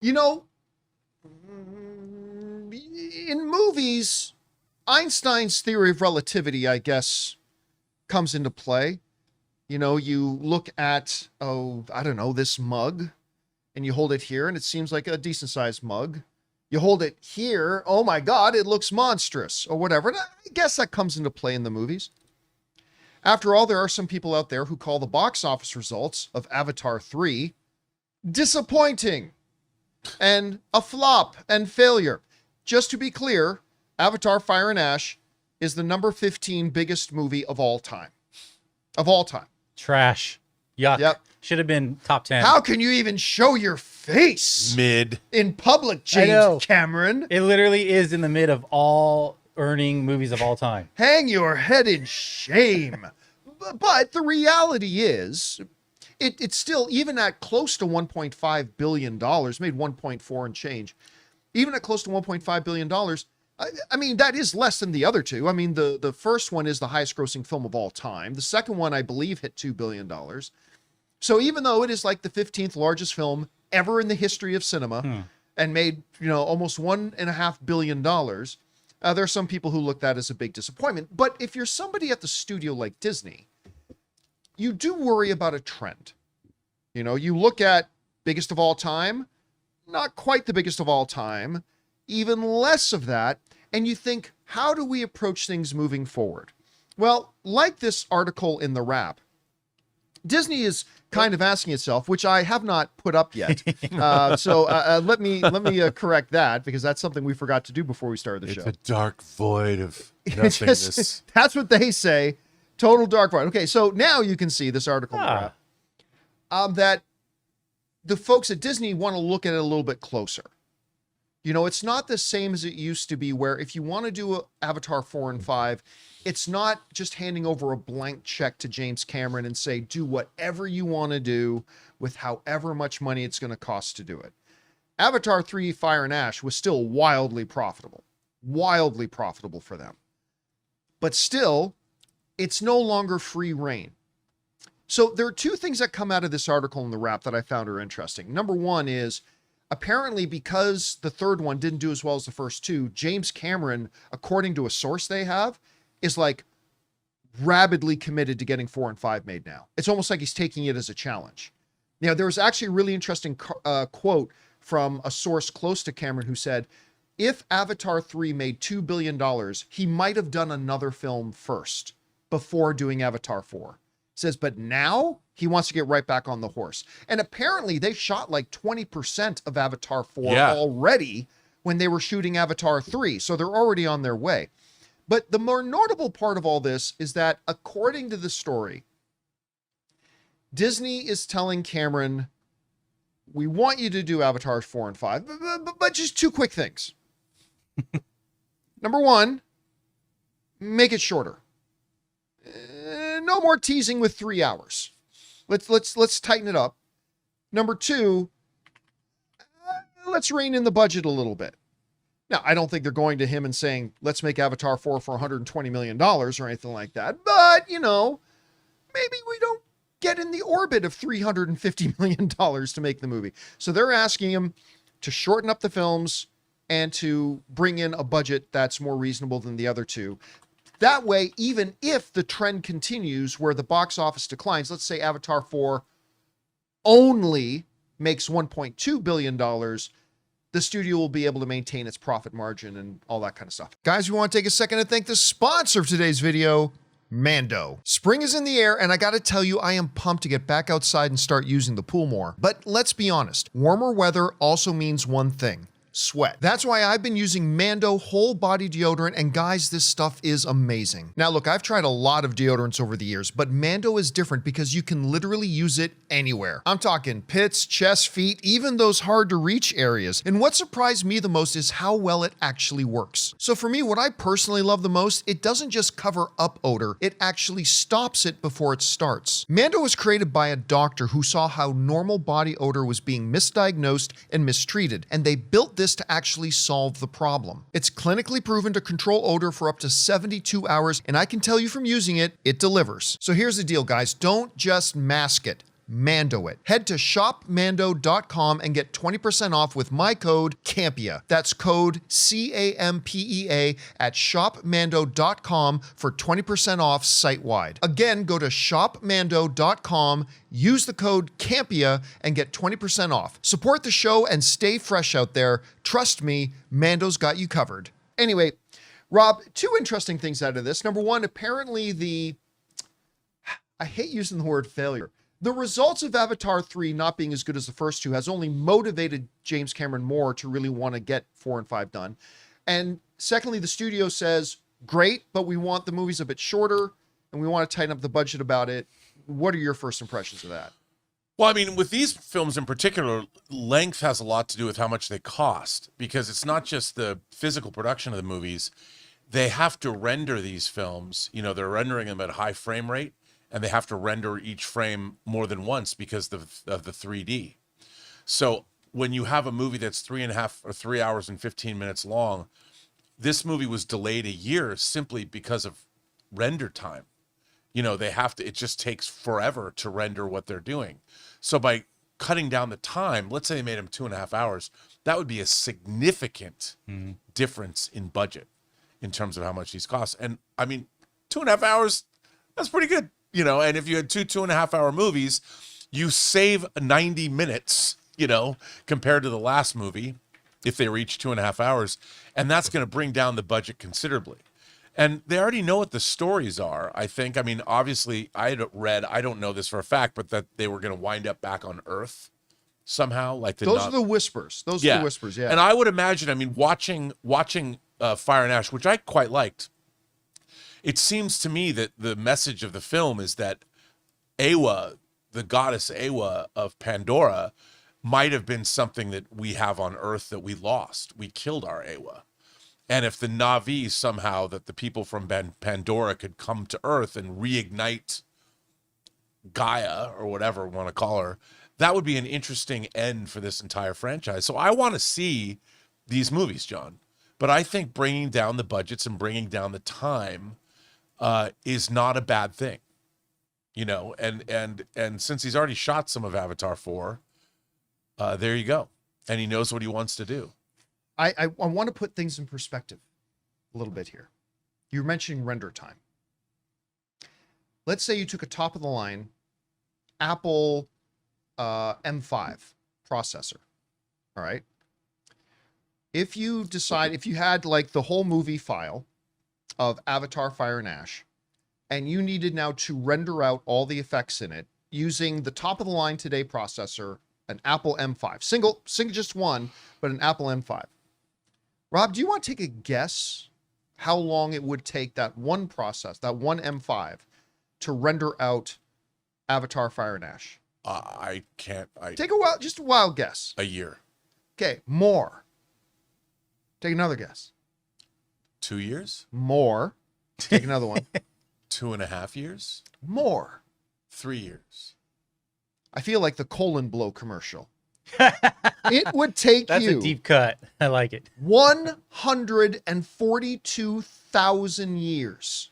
You know, in movies, Einstein's theory of relativity, I guess, comes into play. You know, you look at, I don't know, this mug, and you hold it here, and it seems like a decent sized mug. You hold it here, oh my God, it looks monstrous, or whatever. And I guess that comes into play in the movies. After all, there are some people out there who call the box office results of Avatar 3 disappointing and a flop and failure. Just to be clear, Avatar Fire and Ash is the number 15 biggest movie of all time. Of all time. Trash. Yuck. Yep. Should have been top 10. How can you even show your face Mid. in public, James Cameron? It literally is in the mid of all earning movies of all time. Hang your head in shame. But the reality is, it's still, even at close to $1.5 billion, made 1.4 and change, even at close to $1.5 billion, I mean, that is less than the other two. I mean, the first one is the highest grossing film of all time. The second one, I believe, hit $2 billion. So even though it is like the 15th largest film ever in the history of cinema and made, almost $1.5 billion, there are some people who look at that as a big disappointment. But if you're somebody at the studio like Disney, you do worry about a trend. You look at biggest of all time, not quite the biggest of all time, even less of that, and you think, how do we approach things moving forward? Well, like this article in the Wrap, Disney is kind of asking itself, which I have not put up yet. So let me correct that, because that's something we forgot to do before we started the show. It's a dark void of nothingness. That's what they say. Total dark void. Okay, so now you can see this article in the Wrap, that the folks at Disney want to look at it a little bit closer. It's not the same as it used to be, where if you want to do Avatar 4 and 5, it's not just handing over a blank check to James Cameron and say, do whatever you want to do with however much money it's going to cost to do it. Avatar 3 Fire and Ash was still wildly profitable for them. But still, it's no longer free reign. So there are two things that come out of this article in the Wrap that I found are interesting. Number one is, apparently, because the third one didn't do as well as the first two, James Cameron, according to a source they have, is like rabidly committed to getting 4 and 5 made now. It's almost like he's taking it as a challenge. Now, there was actually a really interesting quote from a source close to Cameron who said, if Avatar 3 made $2 billion, he might have done another film first before doing Avatar 4. Says, but now he wants to get right back on the horse. And apparently they shot like 20% of Avatar 4 already when they were shooting Avatar 3. So they're already on their way. But the more notable part of all this is that, according to the story, Disney is telling Cameron, we want you to do Avatars 4 and 5, but just two quick things. Number one, make it shorter. No more teasing with 3 hours. Let's tighten it up. Number two, let's rein in the budget a little bit. Now, I don't think they're going to him and saying, let's make Avatar 4 for $120 million or anything like that. But, maybe we don't get in the orbit of $350 million to make the movie. So they're asking him to shorten up the films and to bring in a budget that's more reasonable than the other two. That way, even if the trend continues where the box office declines, let's say Avatar 4 only makes $1.2 billion, the studio will be able to maintain its profit margin and all that kind of stuff. Guys, we want to take a second to thank the sponsor of today's video, Mando. Spring is in the air, and I gotta tell you, I am pumped to get back outside and start using the pool more. But let's be honest, warmer weather also means one thing: sweat. That's why I've been using Mando whole body deodorant, and guys, this stuff is amazing. Now look, I've tried a lot of deodorants over the years, but Mando is different because you can literally use it anywhere. I'm talking pits, chest, feet, even those hard to reach areas. And what surprised me the most is how well it actually works. So for me, what I personally love the most, it doesn't just cover up odor, it actually stops it before it starts. Mando was created by a doctor who saw how normal body odor was being misdiagnosed and mistreated, and they built this to actually solve the problem. It's clinically proven to control odor for up to 72 hours, and I can tell you from using it, it delivers. So here's the deal, guys. Don't just mask it. Mando it. Head to shopmando.com and get 20% off with my code CAMPEA. That's code CAMPEA at shopmando.com for 20% off site-wide. Again, go to shopmando.com, use the code CAMPEA, and get 20% off. Support the show and stay fresh out there. Trust me, Mando's got you covered. Anyway, Rob, two interesting things out of this. Number one, apparently I hate using the word failure. The results of Avatar 3 not being as good as the first two has only motivated James Cameron more to really want to get 4 and 5 done. And secondly, the studio says, great, but we want the movies a bit shorter and we want to tighten up the budget about it. What are your first impressions of that? Well, I mean, with these films in particular, length has a lot to do with how much they cost, because it's not just the physical production of the movies. They have to render these films. You know, they're rendering them at a high frame rate, and they have to render each frame more than once because of the 3D. So when you have a movie that's 3 hours and 15 minutes long, this movie was delayed a year simply because of render time. You know, it just takes forever to render what they're doing. So by cutting down the time, let's say they made them 2.5 hours, that would be a significant difference in budget in terms of how much these cost. And I mean, 2.5 hours, that's pretty good. You know, and if you had 2.5 hour movies, you save 90 minutes, you know, compared to the last movie, if they reach 2.5 hours, and that's going to bring down the budget considerably. And they already know what the stories are, I think. I mean, obviously, I don't know this for a fact, but that they were going to wind up back on Earth somehow. Like those are the whispers. Those are the whispers, yeah. And I would imagine, I mean, watching Fire and Ash, which I quite liked, it seems to me that the message of the film is that Awa, the goddess Awa of Pandora, might have been something that we have on Earth that we lost. We killed our Awa. And if the Na'vi somehow, that the people from Pandora could come to Earth and reignite Gaia, or whatever we want to call her, that would be an interesting end for this entire franchise. So I want to see these movies, John. But I think bringing down the budgets and bringing down the time is not a bad thing. You know, and since he's already shot some of Avatar 4, there you go. And he knows what he wants to do. I want to put things in perspective a little bit here. You're mentioning render time. Let's say you took a top of the line Apple M5 processor. All right. If you had like the whole movie file of Avatar, Fire and Ash, and you needed now to render out all the effects in it using the top of the line today processor, an Apple M5, single, just one, but an Apple M5. Rob, do you want to take a guess how long it would take that one M5 to render out Avatar, Fire and Ash? I can't. Take just a wild guess. A year. Okay, more. Take another guess. 2 years? More. Take another one. 2.5 years? More. 3 years. I feel like the colon blow commercial. It would take That's you a deep cut. I like it. 142,000 years.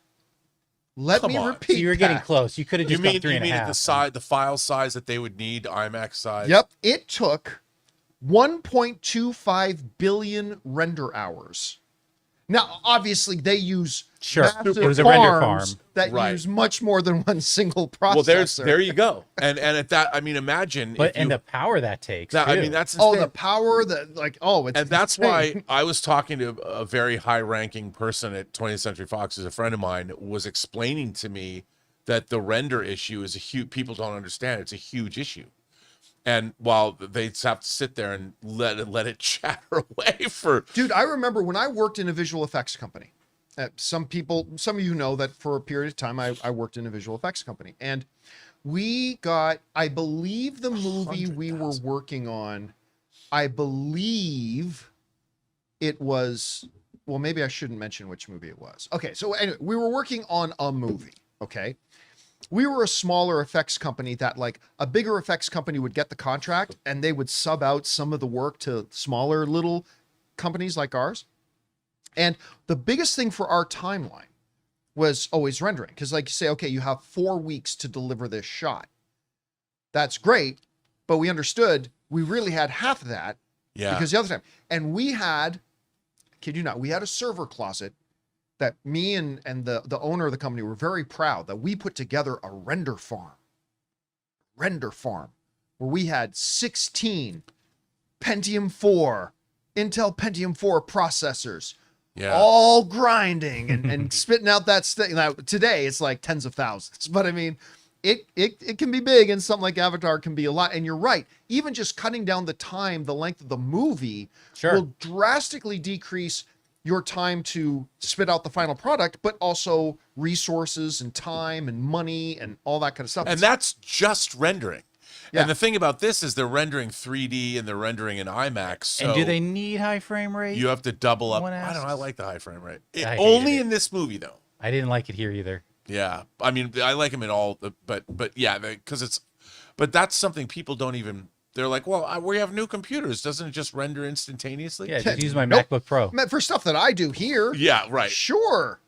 Let Come me on. repeat. So you were getting close. You could have just done 3.5. At the file size that they would need, IMAX size? Yep. It took 1.25 billion render hours. Now, obviously, they use massive it was a render farms farm. that Right. use much more than one single processor. Well, there you go. And at that, I mean, imagine. And the power that takes. I too. mean, that's Oh, insane. the power that And that's insane. why I was talking to a very high-ranking person at 20th Century Fox, who's a friend of mine, was explaining to me that the render issue is a huge. People don't understand it's a huge issue. And while they have to sit there and let it chatter away for. Dude, I remember when I worked in a visual effects company. Some of you know that for a period of time I worked in a visual effects company, and we got, I believe the movie we were working on, I believe it was, well, maybe I shouldn't mention which movie it was. Okay, so anyway, we were working on a movie, okay? We were a smaller effects company that, like, a bigger effects company would get the contract and they would sub out some of the work to smaller little companies like ours. And the biggest thing for our timeline was always rendering. Because, like, you say, okay, you have 4 weeks to deliver this shot. That's great. But we understood we really had half of that Yeah. because the other time. And we had, kid you not, we had a server closet that me and the owner of the company were very proud that we put together a render farm, where we had 16 Pentium 4, Intel Pentium 4 processors, Yeah. all grinding and spitting out that state. Now, today it's like tens of thousands, but I mean, it can be big, and something like Avatar can be a lot. And you're right, even just cutting down the time, the length of the movie Sure. will drastically decrease your time to spit out the final product, but also resources and time and money and all that kind of stuff. And that's just rendering. Yeah. And the thing about this is they're rendering 3D and they're rendering in IMAX. So And do they need high frame rate? you have to double up. One I don't know. I asks. like the high frame rate. I hated Only it. in this movie, though. I didn't like it here either. Yeah. I mean, I like them in all, but yeah, because but that's something people don't even, they're like, well, we have new computers. Doesn't it just render instantaneously? Yeah, just use my Nope. MacBook Pro. For stuff that I do here. Yeah, right. Sure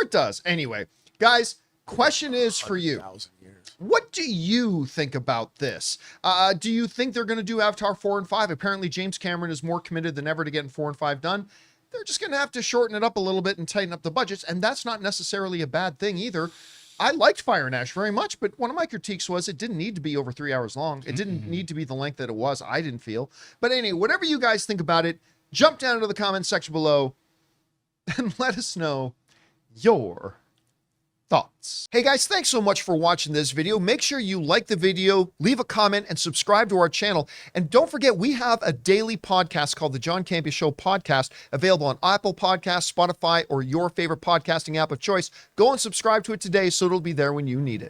it does. Anyway, guys, question is for you. 1,000 years. What do you think about this? Do you think they're going to do Avatar 4 and 5? Apparently, James Cameron is more committed than ever to getting 4 and 5 done. They're just going to have to shorten it up a little bit and tighten up the budgets, and that's not necessarily a bad thing either. I liked Fire and Ash very much, but one of my critiques was it didn't need to be over 3 hours long. It didn't need to be the length that it was. I didn't feel. But anyway, whatever you guys think about it, jump down into the comments section below and let us know your thoughts. Hey guys, thanks so much for watching this video. Make sure you like the video, leave a comment, and subscribe to our channel. And don't forget, we have a daily podcast called the John Campea Show podcast, available on Apple Podcasts, Spotify, or your favorite podcasting app of choice. Go and subscribe to it today so it'll be there when you need it.